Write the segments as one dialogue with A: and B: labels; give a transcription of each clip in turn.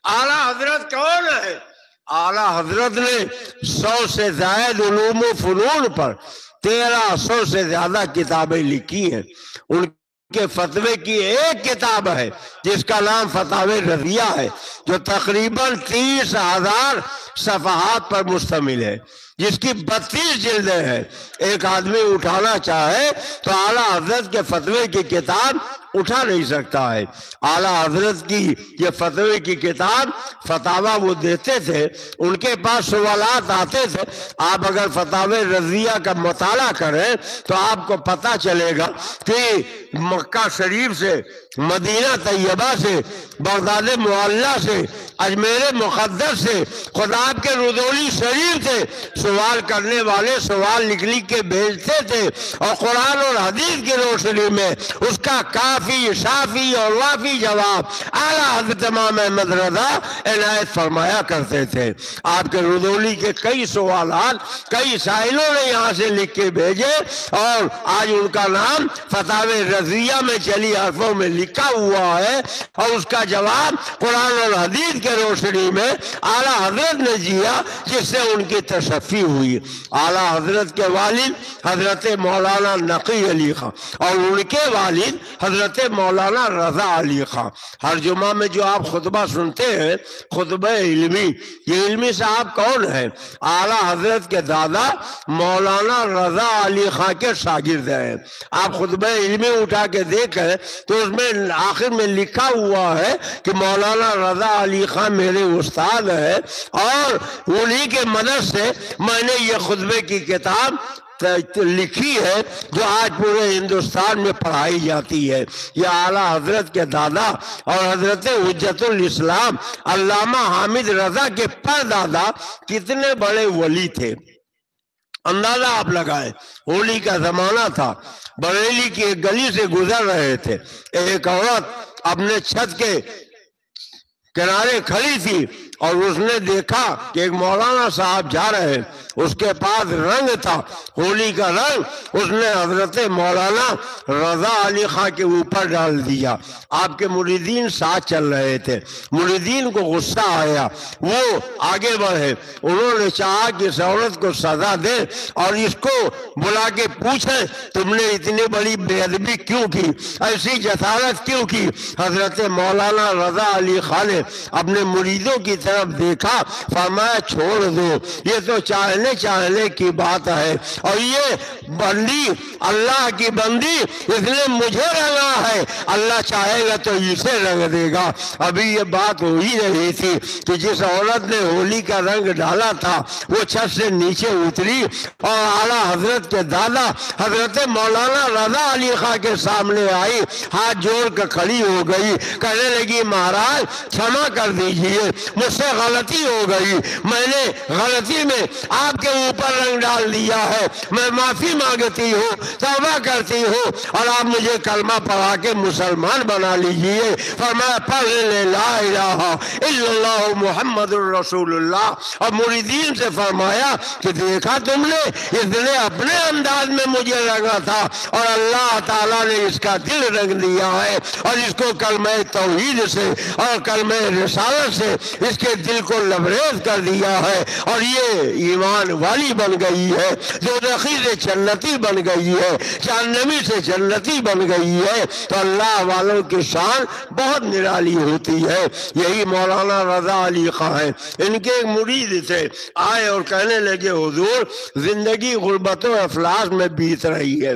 A: اعلیٰ حضرت کون ہے؟ اعلیٰ حضرت نے 100 سے زائد علوم و فنون پر 1300 سے زیادہ کتابیں لکھی ہیں۔ ان کے فتوے کی ایک کتاب ہے جس کا نام فتاوی رضیہ ہے، جو تقریباً 30,000 صفحات پر مشتمل ہے، جس کی 32 جلدیں ہیں۔ ایک آدمی اٹھانا چاہے تو اعلیٰ حضرت کے فتوے کی کتاب اٹھا نہیں سکتا ہے۔ اعلیٰ حضرت کی یہ فتوے کی کتاب فتاوی وہ دیتے تھے، ان کے پاس سوالات آتے تھے۔ آپ اگر فتاوی رضیہ کا مطالعہ کریں تو آپ کو پتہ چلے گا کہ مکہ شریف سے، مدینہ طیبہ سے، بغداد معلیٰ سے، اجمیر مقدس سے، خدا کے رضولی شریف سے سوال کرنے والے سوال لکھ کے بھیجتے تھے، اور قرآن اور حدیث کی روشنی میں اس کا کافی، شافی اور وافی جواب اعلیٰ حضرت امام احمد رضا عنایت فرمایا کرتے تھے۔ آپ کے رضولی کے کئی سوالات کئی سائلوں نے یہاں سے لکھ کے بھیجے، اور آج ان کا نام فتاوی رضیہ میں چلی حرفوں میں لکھا ہوا ہے، اور اس کا جواب قرآن اور حدیث کے روشنی میں اعلیٰ حضرت نے دیا، جس سے ان کی تشفی ہوئی۔ اعلیٰ حضرت کے والد حضرت مولانا نقی علی خان اور ان کے والد حضرت مولانا رضا علی خان۔ ہر جمعہ میں جو آپ خطبہ سنتے ہیں، خطبہ علمی، یہ علمی صاحب کون ہیں؟ اعلیٰ حضرت کے دادا مولانا رضا علی خان کے شاگرد ہیں۔ آپ خطبہ علمی اٹھا کے دیکھیں تو اس میں آخر میں لکھا ہوا ہے کہ مولانا رضا علی خان میرے استاد ہیں، اور انہی کے مدد سے میں نے یہ خطبے کی کتاب لکھی ہے جو آج پورے ہندوستان میں پڑھائی جاتی ہے۔ یہ اعلیٰ حضرت کے دادا اور حضرت حجت الاسلام علامہ حامد رضا کے پردادا کتنے بڑے ولی تھے، اندازہ آپ لگائیں۔ ہولی کا زمانہ تھا، بریلی کی ایک گلی سے گزر رہے تھے، ایک عورت اپنے چھت کے کنارے کھڑی تھی، اور اس نے دیکھا کہ ایک مولانا صاحب جا رہے ہیں، اس کے پاس رنگ تھا، ہولی کا رنگ، اس نے حضرت مولانا رضا علی خان کے اوپر ڈال دیا۔ آپ کے مریدین ساتھ چل رہے تھے، مریدین کو غصہ آیا، وہ آگے بڑھے، انہوں نے چاہا کہ اس عورت کو سزا دے اور اس کو بلا کے پوچھیں تم نے اتنی بڑی بے ادبی کیوں کی، ایسی جسارت کیوں کی۔ حضرت مولانا رضا علی خان نے اپنے مریدوں کی طرف دیکھا، فرمایا چھوڑ دو، یہ تو چاہنے کی بات ہے، اور یہ بندی اللہ کی بندی، اس نے مجھے رنگا ہے، اللہ چاہے گا تو اسے رنگ دے گا۔ ابھی یہ بات ہو ہی رہی تھی کہ جس عورت نے ہولی کا رنگ ڈالا تھا وہ چھت سے نیچے اتری، اور اعلیٰ حضرت کے دادا حضرت مولانا رضا علی خان کے سامنے آئی، ہاتھ جوڑ کر کھڑی ہو گئی، کہنے لگی مہاراج چھما کر دیجئے، مجھ سے غلطی ہو گئی، میں نے غلطی میں آپ کے اوپر رنگ ڈال دیا ہے، میں معافی مانگتی ہوں، توبہ کرتی ہوں، اور آپ مجھے کلمہ پڑھا کے مسلمان بنا لیجئے۔ فرمایا پڑھ لے لا الہ الا اللہ محمد الرسول اللہ، اور مریدین سے فرمایا کہ دیکھا تم نے، اس نے اپنے انداز میں مجھے رنگا تھا، اور اللہ تعالیٰ نے اس کا دل رنگ دیا ہے، اور اس کو کلمہ توحید سے اور کلمہ رسالت سے اس کے دل کو لبریز کر دیا ہے، اور یہ ایمان والی بن گئی ہے، دوزخی سے جنتی بن گئی ہے، جہنمی سے جنتی بن گئی ہے۔ تو اللہ والوں کی شان بہت نرالی ہوتی ہے۔ یہی مولانا رضا علی خان ہیں، ان کے ایک مرید تھے، آئے اور کہنے لگے حضور زندگی غربت و افلاس میں بیت رہی ہے،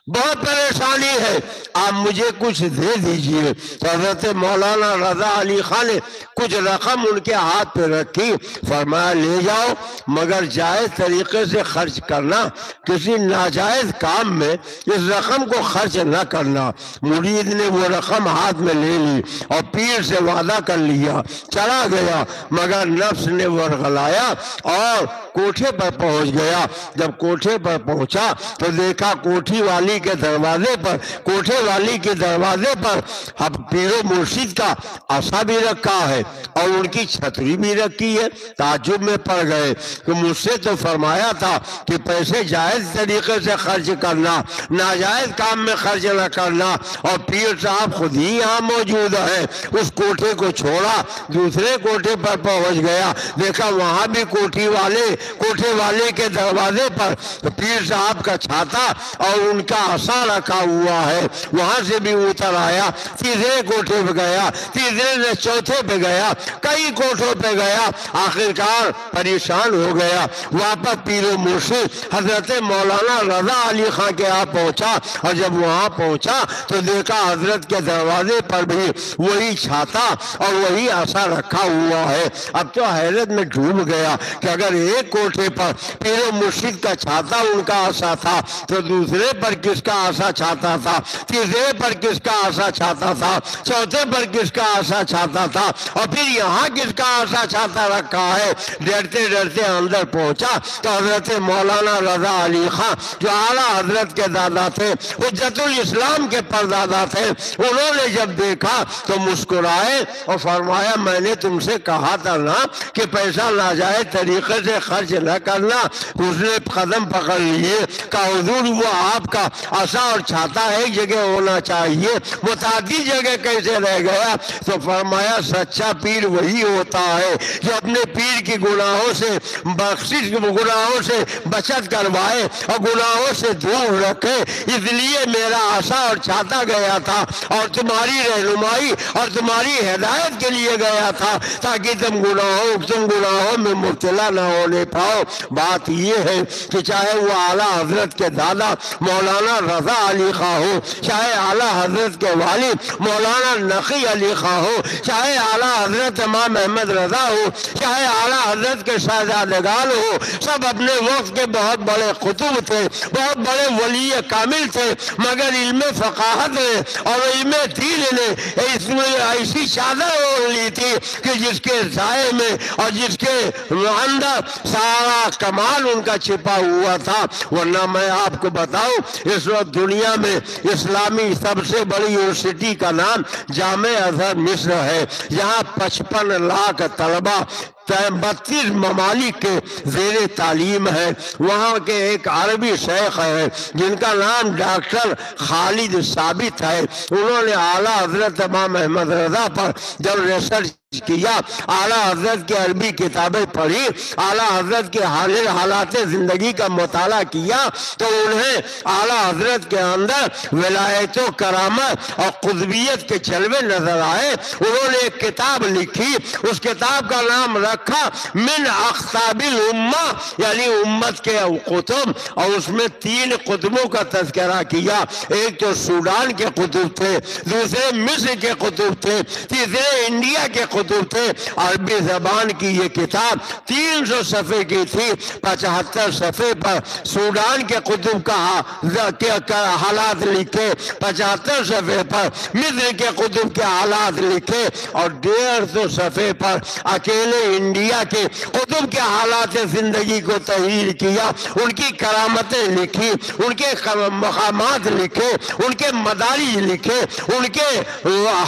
A: بہت پریشانی ہے، آپ مجھے کچھ دے دیجئے۔ تو حضرت مولانا رضا علی خان نے کچھ رقم ان کے ہاتھ پہ رکھی، فرمایا لے جاؤ، مگر جائز طریقے سے خرچ کرنا، کسی ناجائز کام میں اس رقم کو خرچ نہ کرنا۔ مرید نے وہ رقم ہاتھ میں لے لی اور پیر سے وعدہ کر لیا، چلا گیا، مگر نفس نے ورغلایا اور کوٹھے پر پہنچ گیا. جب کوٹھے پر پہنچا تو دیکھا کوٹھی والی کے دروازے پر, کوٹھے والی کے دروازے پر اب پیر و مرشد کا عصا بھی رکھا ہے اور ان کی چھتری بھی رکھی ہے. تعجب میں پڑ گئے کہ مجھ سے تو فرمایا تھا کہ پیسے جائز طریقے سے خرچ کرنا, ناجائز کام میں خرچ نہ کرنا, اور پیر صاحب خود ہی یہاں موجود ہے. اس کوٹھے کو چھوڑا, دوسرے کوٹھے پر پہنچ گیا, دیکھا وہاں بھی کوٹھے والے کے دروازے پر پیر صاحب کا چھاتا اور ان کا عصا رکھا ہوا ہے. وہاں سے بھی اتر آیا, تیسرے کوٹھے پہ گیا, تیسرے سے چوتھے پہ گیا, کئی کوٹھوں پہ گیا, آخرکار پریشان ہو گیا. واپس پیر و مرشد حضرت مولانا رضا علی خان کے یہاں پہنچا, اور جب وہاں پہنچا تو دیکھا حضرت کے دروازے پر بھی وہی چھاتا اور وہی عصا رکھا ہوا ہے. اب تو حیرت میں ڈوب گیا کہ اگر ایک کوٹھے پر پیر و مرشد کا چھاتا ان کا عصا تھا تو دوسرے پر کس کا عصا چھاتا تھا, تیسرے پر کس کا عصا چھاتا تھا, چوتھے پر کس کا عصا چھاتا تھا, اور پھر یہاں کس کا عصا چھاتا رکھا ہے. ڈرتے ڈرتے اندر پہنچا تو حضرت مولانا رضا علی خان جو اعلیٰ حضرت کے دادا تھے, حجت الاسلام کے پردادا تھے, انہوں نے جب دیکھا تو مسکرائے اور فرمایا میں نے تم سے کہا تھا نا کہ پیسہ ناجائز طریقے سے خرچ نہ کرنا. اس نے قدم پکڑ لیے, کہا حضور وہ آپ کا عصا اور چھاتا ایک جگہ ہونا چاہیے, متعدد جگہ کیسے رہ گیا؟ تو فرمایا سچا پیر وہی ہوتا ہے جو اپنے پیر کی گناہوں سے بخشش, گناہوں سے بچت کروائے اور گناہوں سے دور رکھے. اس لیے میرا عصا اور چھاتا گیا تھا اور تمہاری رہنمائی اور تمہاری ہدایت کے لیے گیا تھا تاکہ تم گناہوں میں مبتلا نہ ہونے پاؤ. بات یہ ہے کہ چاہے وہ اعلیٰ حضرت کے دادا مولانا رضا علی خان ہو, چاہے اعلیٰ حضرت کے والد مولانا نقی علی خان ہو, چاہے اعلیٰ حضرت امام احمد رضا ہو, چاہے اعلیٰ حضرت کے شہزادگان ہو, سب اپنے وقت کے بہت بڑے قطب تھے, بہت بڑے ولی کامل تھے, مگر علم فقاہت نے اور علم دین نے اس میں ایسی چادر اوڑھ لی تھی کہ جس کے سائے میں اور جس کے اندر سارا کمال ان کا چھپا ہوا تھا. ورنہ میں آپ کو بتاؤں اس وقت دنیا میں اسلامی سب سے بڑی یونیورسٹی کا نام جامع ازہر مصر ہے, جہاں 55 لاکھ طلبہ 32 ممالک کے زیر تعلیم ہے. وہاں کے ایک عربی شیخ ہے جن کا نام ڈاکٹر خالد ثابت ہے. انہوں نے اعلیٰ حضرت امام احمد رضا پر جب ریسرچ کیا, اعلیٰ حضرت کی عربی کتابیں پڑھی, اعلیٰ حضرت کے حالات زندگی کا مطالعہ کیا, تو انہیں اعلیٰ حضرت کے اندر ولایت و کرامت اور قطبیت کے جلوے نظر آئے. انہوں نے ایک کتاب لکھی, اس کتاب کا نام رکھا من اقطاب الامہ, یعنی امت کے قطب, اور اس میں 3 قطبوں کا تذکرہ کیا. ایک تو سوڈان کے قطب تھے, دوسرے مصر کے قطب تھے, تیسرے انڈیا کے قطب تھے. عربی زبان کی یہ کتاب 300 صفحے کی تھی. 75 صفحے پر سوڈان کے قطب کا حالات لکھے, 75 صفحے پر مصر کے قطب کے حالات لکھے, اور 150 صفحے پر اکیلے انڈیا کے قطب کے حالات زندگی کو تحریر کیا. ان کی کرامتیں لکھی, ان کے مقامات لکھے, ان کے مدارج لکھے, ان کے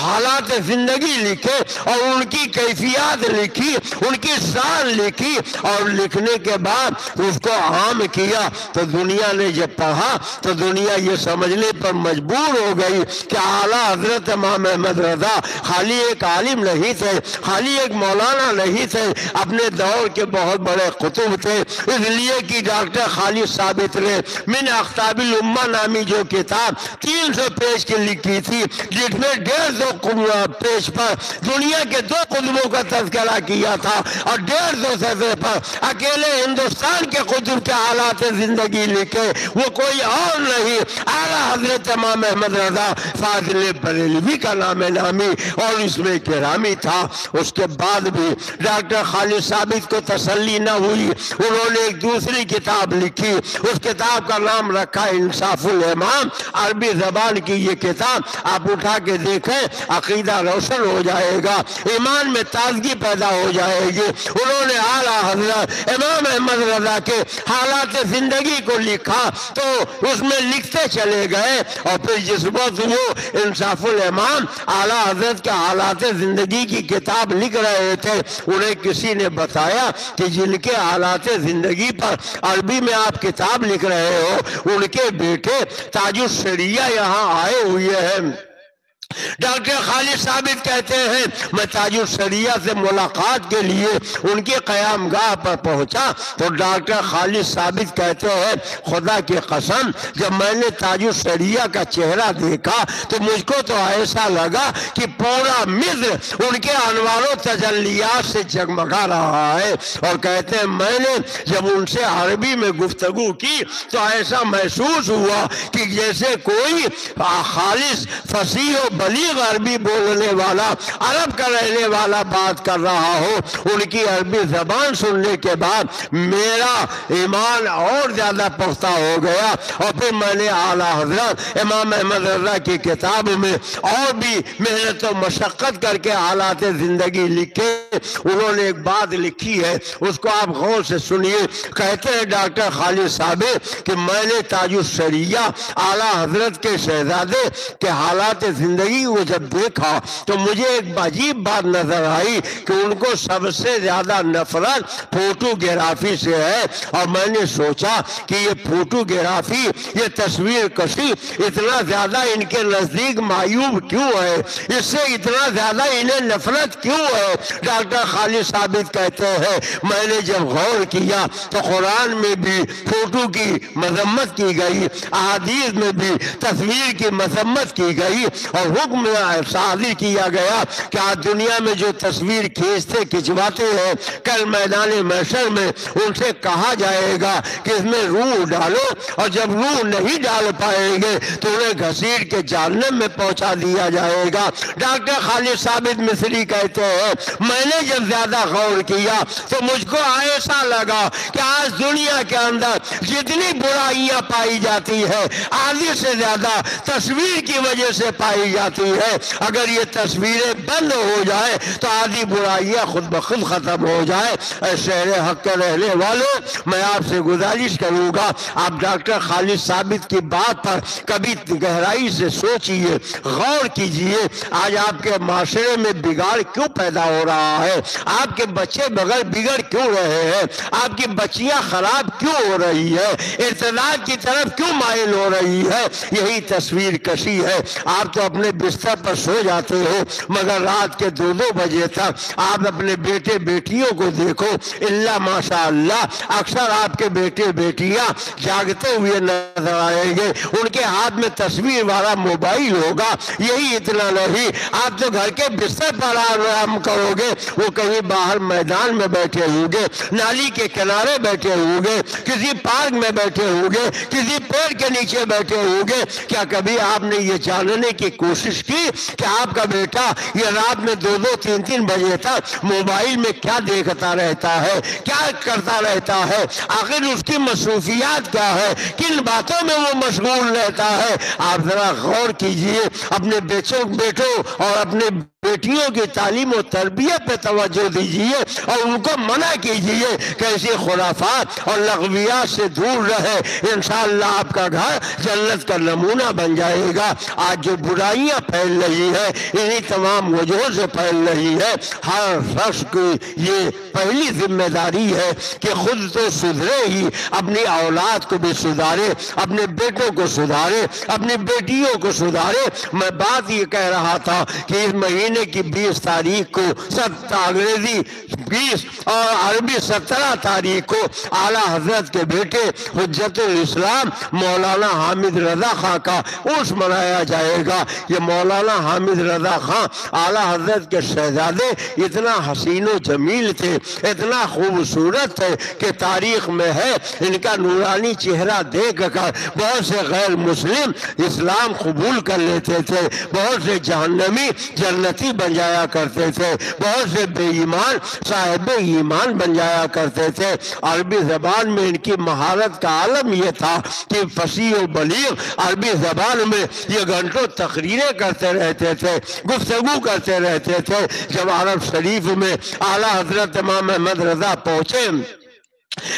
A: حالات زندگی لکھے, اور ان کی کیفیات لکھی, ان کی شان لکھی, اور لکھنے کے بعد اس کو عام کیا. تو دنیا نے جب پڑھا تو دنیا یہ سمجھنے پر مجبور ہو گئی کہ اعلیٰ حضرت امام احمد رضا خالی ایک عالم نہیں تھے, خالی ایک مولانا نہیں تھے, اپنے دور کے بہت بڑے قطب تھے. اس لیے کہ ڈاکٹر خالد ثابت نے من اقطاب الامہ نامی جو کتاب 300 پیج کی لکھی تھی, جس میں 150 پیج پر دنیا کے 2 قطبوں کا تذکرہ کیا تھا, اور 150 صفحے پر اکیلے ہندوستان کے قطب کے حالات زندگی لکھے. وہ کوئی اور نہیں, اعلیٰ حضرت امام احمد رضا فاضل بریلوی کا نام نامی اور اس میں کرامی تھا. اس کے بعد بھی ڈاکٹر خالد ثابت کو تسلی نہ ہوئی, انہوں نے ایک دوسری کتاب لکھی. اس کتاب کا نام رکھا انصاف الامام. عربی زبان کی یہ کتاب آپ اٹھا کے دیکھیں, عقیدہ روشن ہو جائے گا. ایمان میں تازگی پیدا ہو جائے گی۔ انہوں نے اعلیٰ حضرت امام احمد رضا کے حالات زندگی کو لکھا تو اس میں لکھتے چلے گئے، اور پھر جس وقت وہ انصاف الامام اعلیٰ حضرت کے حالات زندگی کی کتاب لکھ رہے تھے، انہیں کسی نے بتایا کہ جن کے حالات زندگی پر عربی میں آپ کتاب لکھ رہے ہو ان کے بیٹے تاج الشریعہ یہاں آئے ہوئے ہیں۔ ڈاکٹر خالد ثابت کہتے ہیں میں تاج الشریعہ سے ملاقات کے لیے ان کی قیام گاہ پر پہنچا تو ڈاکٹر خالد ثابت کہتے ہیں خدا کی قسم جب میں نے تاج الشریعہ کا چہرہ دیکھا تو مجھ کو تو ایسا لگا کہ پورا مصر ان کے انوار و تجلیات سے جگمگا رہا ہے، اور کہتے ہیں میں نے جب ان سے عربی میں گفتگو کی تو ایسا محسوس ہوا کہ جیسے کوئی خالص فصیح و بلیغ عربی بولنے والا، عرب کا رہنے والا بات کر رہا ہو۔ ان کی عربی زبان سننے کے بعد میرا ایمان اور زیادہ پختہ ہو گیا، اور پھر میں نے اعلیٰ حضرت امام احمد رضا کی کتاب میں اور بھی محنت و مشقت کر کے حالات زندگی لکھے۔ انہوں نے ایک بات لکھی ہے، اس کو آپ غور سے سنیے۔ کہتے ہیں ڈاکٹر خالد ثابت کہ میں نے تاج الشریعہ اعلیٰ حضرت کے شہزادے کے حالات زندگی کو جب دیکھا تو مجھے ایک عجیب بات نظر آئی کہ ان کو سب سے زیادہ نفرت فوٹوگرافی سے ہے، اور میں نے سوچا کہ یہ فوٹوگرافی، یہ تصویر کشی اتنا زیادہ ان کے نزدیک معیوب کیوں ہے، اس سے اتنا زیادہ انہیں نفرت کیوں ہے۔ ڈاکٹر خالد ثابت کہتے ہیں میں نے جب غور کیا تو قرآن میں بھی فوٹو کی مذمت کی گئی، احادیث میں بھی تصویر کی مذمت کی گئی، اور حکم صادر کیا گیا کہ آج دنیا میں جو تصویر کھنچواتے ہیں کل میدان محشر میں ان سے کہا جائے گا کہ اس میں روح ڈالو، اور جب روح نہیں ڈال پائیں گے تو انہیں گھسیٹ کے جہنم میں پہنچا دیا جائے گا۔ ڈاکٹر خالد ثابت مصری کہتے ہیں میں نے جب زیادہ غور کیا تو مجھ کو ایسا لگا کہ آج دنیا کے اندر جتنی برائیاں پائی جاتی ہے آدھی سے زیادہ تصویر کی وجہ سے پائی جاتی ہے۔ اگر یہ تصویریں بند ہو جائے تو آدھی برائیاں خود بخود ختم ہو جائے۔ اے شہر حق کے رہنے والوں، میں آپ سے گزارش کروں گا آپ ڈاکٹر خالد ثابت کی بات پر کبھی گہرائی سے سوچئے، غور کیجئے۔ آج آپ کے معاشرے میں بگاڑ کیوں پیدا ہو رہا ہے؟ آپ کے بچے بگڑ کیوں رہے ہیں؟ آپ کی بچیاں خراب کیوں ہو رہی ہے؟ ارتداد کی طرف کیوں مائل ہو رہی ہے؟ یہی تصویر کشی ہے۔ آپ تو اپنے بستر پر سو جاتے ہو مگر رات کے 2 بجے تک آپ اپنے بیٹے بیٹیوں کو دیکھو، اللہ ماشاء اللہ اکثر آپ کے بیٹے بیٹیاں جاگتے ہوئے نظر آئیں گے، ان کے ہاتھ میں تصویر والا موبائل ہوگا۔ یہی اتنا نہیں، آپ تو گھر کے بستر پر آرام کرو گے، وہ کہیں باہر میدان میں بیٹھے ہوں گے، نالی کے کنارے بیٹھے ہوں گے، کسی پارک میں بیٹھے ہوں گے، کسی پیڑ کے نیچے بیٹھے ہوں گے۔ کیا کبھی آپ نے یہ جاننے کی کوشش کی کہ آپ کا بیٹا یہ رات میں 2-2, 3-3 بجے تک موبائل میں کیا دیکھتا رہتا ہے، کیا کرتا رہتا ہے؟ آخر اس کی مصروفیات کیا ہے، کن باتوں میں وہ مشغول رہتا ہے؟ آپ ذرا غور کیجئے، اپنے بیٹوں اور اپنے بیٹیوں کی تعلیم و تربیت پہ توجہ دیجئے اور ان کو منع کیجئے کہ ایسی خرافات اور لغویات سے دور رہے۔ انشاءاللہ آپ کا گھر جنت کا نمونہ بن جائے گا۔ آج جو برائیاں پھیل رہی ہے انہی تمام وجہوں سے پھیل رہی ہے۔ ہر شخص کی یہ پہلی ذمہ داری ہے کہ خود تو سدھرے ہی، اپنی اولاد کو بھی سدھارے، اپنے بیٹوں کو سدھارے، اپنی بیٹیوں کو سدھارے۔ میں بات یہ کہہ رہا تھا کہ اس مہینے کی 20 تاریخ کو انگریزی 20 اور عربی 17 تاریخ کو اعلیٰ حضرت کے بیٹے حجت الاسلام مولانا حامد رضا خان کا عرس منایا جائے گا۔ یہ مولانا حامد رضا خان اعلیٰ حضرت کے شہزادے اتنا حسین و جمیل تھے، اتنا خوبصورت تھے کہ تاریخ میں ہے ان کا نورانی چہرہ دیکھ کر بہت سے غیر مسلم اسلام قبول کر لیتے تھے، بہت سے جہنمی جنت امتی بن جایا کرتے تھے، بہت سے بے ایمان صاحب ایمان بن جایا کرتے تھے۔ عربی زبان میں ان کی مہارت کا عالم یہ تھا کہ فصیح و بلیغ عربی زبان میں یہ گھنٹوں تقریریں کرتے رہتے تھے، گفتگو کرتے رہتے تھے۔ جب عرب شریف میں اعلیٰ حضرت امام احمد رضا پہنچے،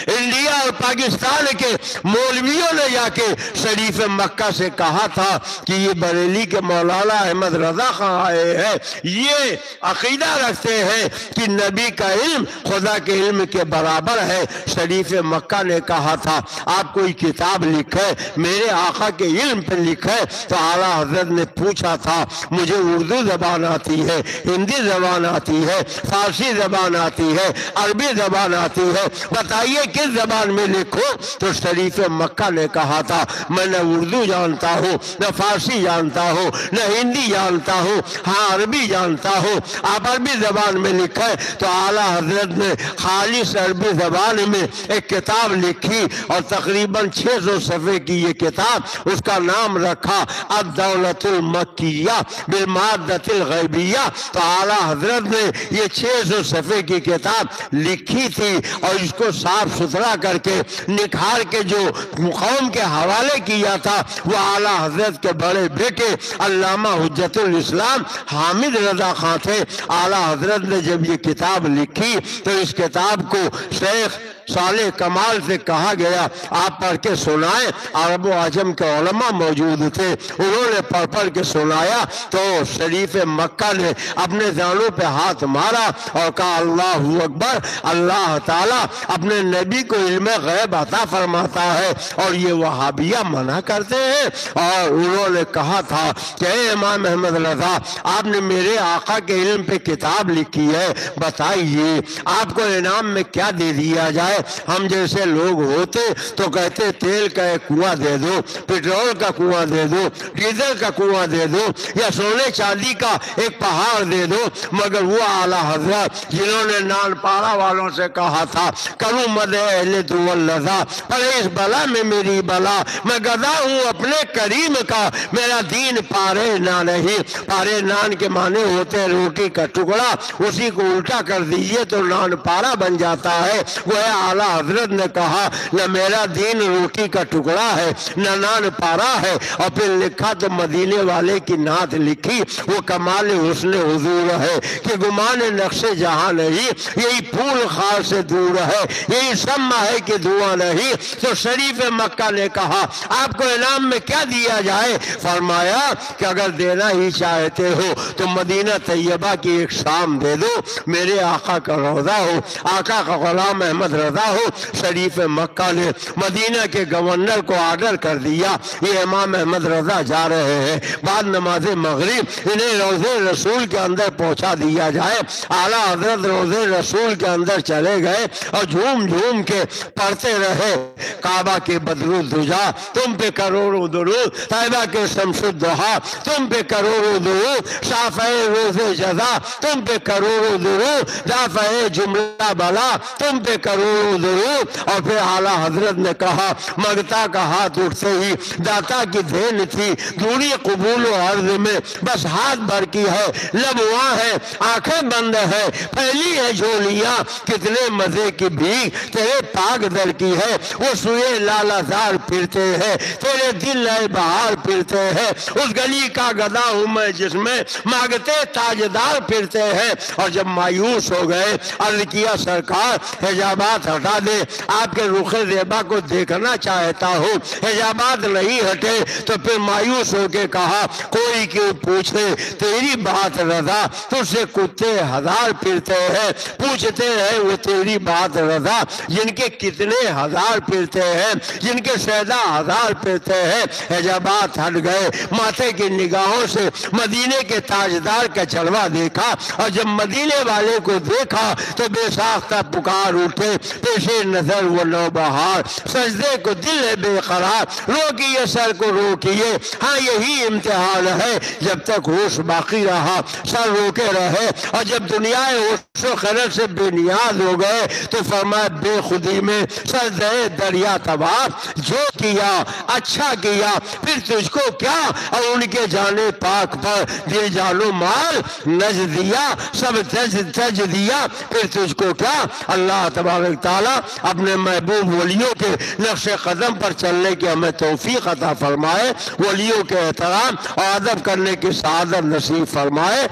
A: انڈیا اور پاکستان کے مولویوں نے جا کے شریف مکہ سے کہا تھا کہ یہ بریلی کے مولانا احمد رضا خان آئے ہیں، یہ عقیدہ رکھتے ہیں کہ نبی کا علم خدا کے علم کے برابر ہے۔ شریف مکہ نے کہا تھا آپ کوئی کتاب لکھے، میرے آقا کے علم پہ لکھے، تو اعلیٰ حضرت نے پوچھا تھا مجھے اردو زبان آتی ہے، ہندی زبان آتی ہے، فارسی زبان آتی ہے، عربی زبان آتی ہے، بتائیے کس زبان میں لکھو؟ تو شریف مکہ نے کہا تھا میں نہ اردو جانتا ہوں، نہ فارسی جانتا ہوں، نہ ہندی جانتا ہوں، ہاں عربی جانتا ہوں، آپ عربی زبان میں لکھے۔ تو اعلیٰ حضرت نے خالص عربی زبان میں ایک کتاب لکھی اور تقریباً 600 صفحے کی یہ کتاب، اس کا نام رکھا الدولۃ المکیہ بالمادۃ الغیبیہ۔ تو اعلیٰ حضرت نے یہ 600 صفحے کی کتاب لکھی تھی اور اس کو صاف ستھرا کر کے نکھار کے جو قوم کے حوالے کیا تھا وہ اعلیٰ حضرت کے بڑے بیٹے علامہ حجت الاسلام حامد رضا خان تھے۔ اعلیٰ حضرت نے جب یہ کتاب لکھی تو اس کتاب کو شیخ صالح کمال سے کہا گیا آپ پڑھ کے سنائیں۔ عرب و عجم کے علماء موجود تھے، انہوں نے پڑھ پڑھ کے سنایا تو شریف مکہ نے اپنے زانوں پہ ہاتھ مارا اور کہا اللہ اکبر، اللہ تعالیٰ اپنے نبی کو علم غیب عطا فرماتا ہے اور یہ وہابیہ منع کرتے ہیں۔ اور انہوں نے کہا تھا کہ اے امام احمد رضا آپ نے میرے آقا کے علم پہ کتاب لکھی ہے، بتائیے آپ کو انعام میں کیا دے دیا جائے؟ ہم جیسے لوگ ہوتے تو کہتے تیل کا ایک کنواں دے دو، پیٹرول کا کنواں دے دو، ڈیزل کا کنواں دے دو، یا سونے چاندی کا ایک پہاڑ دے دو، مگر وہ اعلیٰ حضرت جنہوں نے نان پارا والوں سے کہا تھا کروں مد اہل تو اللذا پر اس بلا میں میری بلا، میں گدا ہوں اپنے کریم کا، میرا دین پارے نان نہیں۔ پارے نان کے معنی ہوتے روٹی کا ٹکڑا، اسی کو الٹا کر دیجئے تو نان پارا بن جاتا ہے۔ وہ اعلیٰ حضرت نے کہا نہ میرا دین روٹی کا ٹکڑا ہے نہ نان پارا ہے، اور پھر لکھا تو مدینے والے کی نعت لکھی وہ کمال حسن حضور ہے کہ گمان نقش جہاں نہیں، یہی پھول خار سے دور ہے، یہی سما ہے کہ دعا نہیں۔ تو شریف مکہ نے کہا آپ کو انعام میں کیا دیا جائے؟ فرمایا کہ اگر دینا ہی چاہتے ہو تو مدینہ طیبہ کی ایک شام دے دو، میرے آقا کا روضہ ہو، آقا کا غلام احمد رضا ہو۔ شریف مکہ نے مدینہ کے گورنر کو آرڈر کر دیا یہ امام احمد رضا جا رہے ہیں، بعد نماز مغرب انہیں روضے رسول کے اندر پہنچا دیا جائے۔ اعلیٰ حضرت روضے رسول کے اندر چلے گئے اور جھوم جھوم کے پڑھتے رہے کعبہ کے بدر الدجا تم پہ کروڑوں درود، طیبہ کے شمس الضحا تم پہ کروڑوں درود، شافع روز جزا تم پہ کروڑوں درود، دافع جملہ بلا تم پہ کروڑوں درود۔ اور پھر اعلیٰ حضرت نے کہا مگتا کا ہاتھ اٹھتے ہی داتا کی دین تھی، دوری قبول و عرض میں بس ہاتھ بھر کی ہے، لب وہاں ہے آنکھیں بند ہے، پھیلی ہے جھولیاں کتنے مزے کی بھیگ تیرے پاک در کی ہے، وہ سوئے لالا زار پھرتے ہیں تیرے دل لائے بہار پھرتے ہیں، اس گلی کا گدا ہوں میں جس میں مانگتے تاجدار پھرتے ہیں۔ اور جب مایوس ہو گئے عرض کیا سرکار حجابات ہٹا دے، آپ کے رخ زیبا کو دیکھنا چاہتا ہوں۔ حجابات نہیں ہٹے تو پھر مایوس ہو کے کہا کوئی کیوں پوچھے تیری بات رضا، تجھ سے کتے ہزار پھرتے ہیں، پوچھتے ہیں وہ تیری بات رضا جن کے کتنے ہزار پھرتے ہیں، جن کے سیدہ ہزار پھرتے ہیں۔ حجابات ہٹ گئے، ماتھے کی نگاہوں سے مدینے کے تاجدار کا جلوہ دیکھا، اور جب مدینے والے کو دیکھا تو بے ساختہ پکار اٹھے پیش نظر وہ نوبہار، سجدے کو دل ہے بے قرار، روکیے سر کو روکیے، ہاں یہی امتحان ہے، جب تک ہوش باقی رہا سر روکے رہے، اور جب دنیا ہوش و خرد سے بے نیاز ہو گئے تو فرمایا بے خودی میں سر دے دریا تباہ، جو کیا اچھا کیا پھر تجھ کو کیا، اور ان کے جانے پاک پر دل جانو مال نج دیا، سب تج دیا پھر تجھ کو کیا۔ اللہ تبارک تعالیٰ اپنے محبوب ولیوں کے نقش قدم پر چلنے کی ہمیں توفیق عطا فرمائے، ولیوں کے احترام اور ادب کرنے کی سعادت نصیب فرمائے۔